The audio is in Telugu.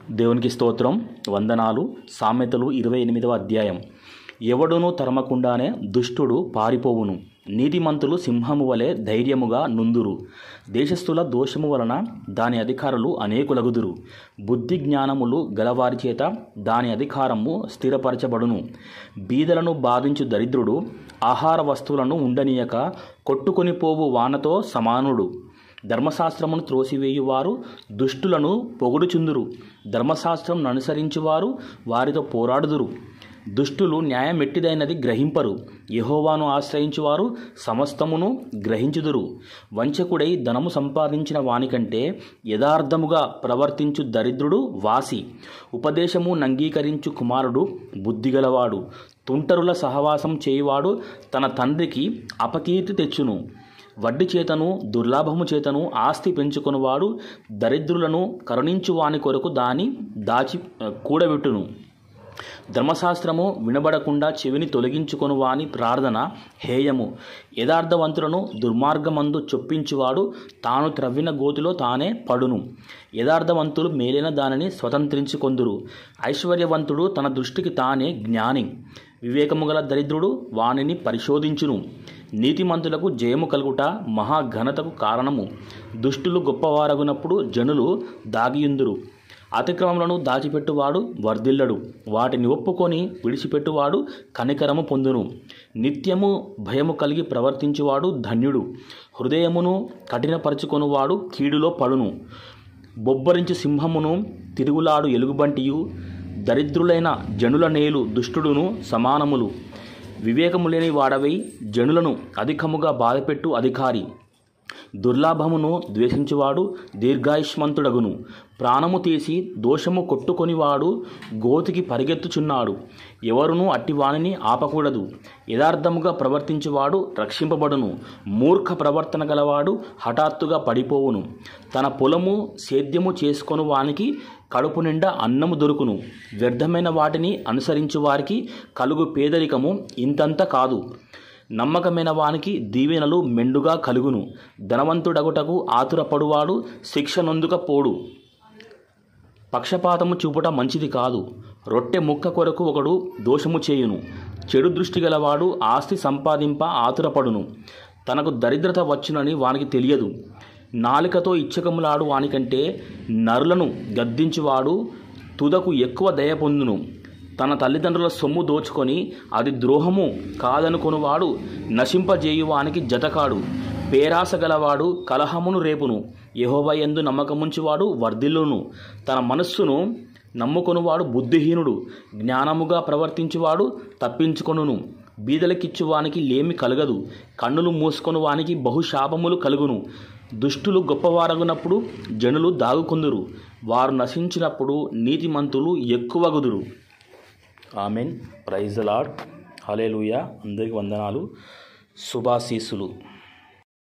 దేవునికి స్తోత్రం, వందనాలు. సామెతలు 28వ అధ్యాయం. ఎవడునూ తరమకుండానే దుష్టుడు పారిపోవును, నీతిమంతులు సింహము వలె ధైర్యముగా నుందురు. దేశస్థుల దోషము వలన దాని అధికారులు అనేకులగుదురు. బుద్ధి జ్ఞానములు గలవారి చేత దాని అధికారము స్థిరపరచబడును. బీదలను బాధించు దరిద్రుడు ఆహార వస్తువులను ఉండనీయక కొట్టుకొని పోవు వానతో సమానుడు. ధర్మశాస్త్రమును త్రోసివేయువారు దుష్టులను పొగుడుచుందురు. ధర్మశాస్త్రం అనుసరించువారు వారితో పోరాడుదురు. దుష్టులు న్యాయమెట్టిదైనది గ్రహింపరు. యెహోవాను ఆశ్రయించువారు సమస్తమును గ్రహించుదురు. వంచకుడై ధనము సంపాదించిన వానికంటే యథార్థముగా ప్రవర్తించు దరిద్రుడు వాసి. ఉపదేశము నంగీకరించు కుమారుడు బుద్ధిగలవాడు. తుంటరుల సహవాసం చేయువాడు తన తండ్రికి అపకీర్తి తెచ్చును. వడ్డీ చేతను దుర్లాభము చేతను ఆస్తి పెంచుకొనువాడు దరిద్రులను కరుణించు వాని కొరకు దాని దాచి కూడబెట్టును. ధర్మశాస్త్రము వినబడకుండా చెవిని తొలగించుకొని వాని ప్రార్థన హేయము. యథార్థవంతులను దుర్మార్గమందు చొప్పించువాడు తాను త్రవ్విన గోతిలో తానే పడును. యథార్థవంతులు మేలైన దానిని స్వతంత్రించుకొందురు. ఐశ్వర్యవంతుడు తన దృష్టికి తానే జ్ఞాని. వివేకము గల దరిద్రుడు వానిని పరిశోధించును. నీతిమంతులకు జయము కలుగుట మహాఘనతకు కారణము. దుష్టులు గొప్పవారగునప్పుడు జనులు దాగియుందురు. అతిక్రమములను దాచిపెట్టువాడు వర్ధిల్లడు. వాటిని ఒప్పుకొని విడిచిపెట్టువాడు కనికరము పొందును. నిత్యము భయము కలిగి ప్రవర్తించువాడు ధన్యుడు. హృదయమును కఠినపరచుకొనువాడు కీడులో పడును. బొబ్బరించు సింహమును తిరుగులాడు ఎలుగుబంటియు దరిద్రులైన జనుల నేలు దుష్టుడును సమానములు. వివేకము లేని వాడవై జనులను అధికముగా బాధపెట్టు అధికారి. దుర్లాభమును ద్వేషించువాడు దీర్ఘాయుష్మంతుడగును. ప్రాణము తీసి దోషము కొట్టుకొనివాడు గోతికి పరిగెత్తుచున్నాడు. ఎవరునూ అట్టివానిని ఆపకూడదు. యథార్థముగా ప్రవర్తించువాడు రక్షింపబడును. మూర్ఖ ప్రవర్తన గలవాడు హఠాత్తుగా పడిపోవును. తన పొలము సేద్యము చేసుకొను వానికి కడుపు నిండా అన్నము దొరుకును. వ్యర్థమైన వాటిని అనుసరించు వారికి కలుగు పేదరికము ఇంతంత కాదు. నమ్మకమైన వానికి దీవెనలు మెండుగా కలుగును. ధనవంతుడగుటకు ఆతురపడువాడు శిక్ష నొందుకపోడు. పక్షపాతము చూపుట మంచిది కాదు. రొట్టె ముక్క కొరకు ఒకడు దోషము చేయును. చెడు దృష్టి గలవాడు ఆస్తి సంపాదింప ఆతురపడును. తనకు దరిద్రత వచ్చునని వానికి తెలియదు. నాలుకతో ఇచ్చకములాడు వానికంటే నరులను గద్దించువాడు తుదకు ఎక్కువ దయ పొందును. తన తల్లిదండ్రుల సొమ్ము దోచుకొని అది ద్రోహము కాదనుకొనువాడు నశింపజేయువానికి జతకాడు. పేరాస గలవాడు కలహమును రేపును. యెహోవా యందు నమ్మకముంచువాడు వర్ధిల్లును. తన మనస్సును నమ్ముకొనువాడు బుద్ధిహీనుడు. జ్ఞానముగా ప్రవర్తించువాడు తప్పించుకొనును. బీదలకిచ్చువానికి లేమి కలగదు. కన్నులు మూసుకొని వానికి బహుశాపములు కలుగును. దుష్టులు గొప్పవారగునప్పుడు జనులు దాగుకొందురు. వారు నశించినప్పుడు నీతిమంతులు ఎక్కువగుదురు. Amen. Praise the lord. Hallelujah. అందరికీ వందనాలు, శుభాశీస్సులు.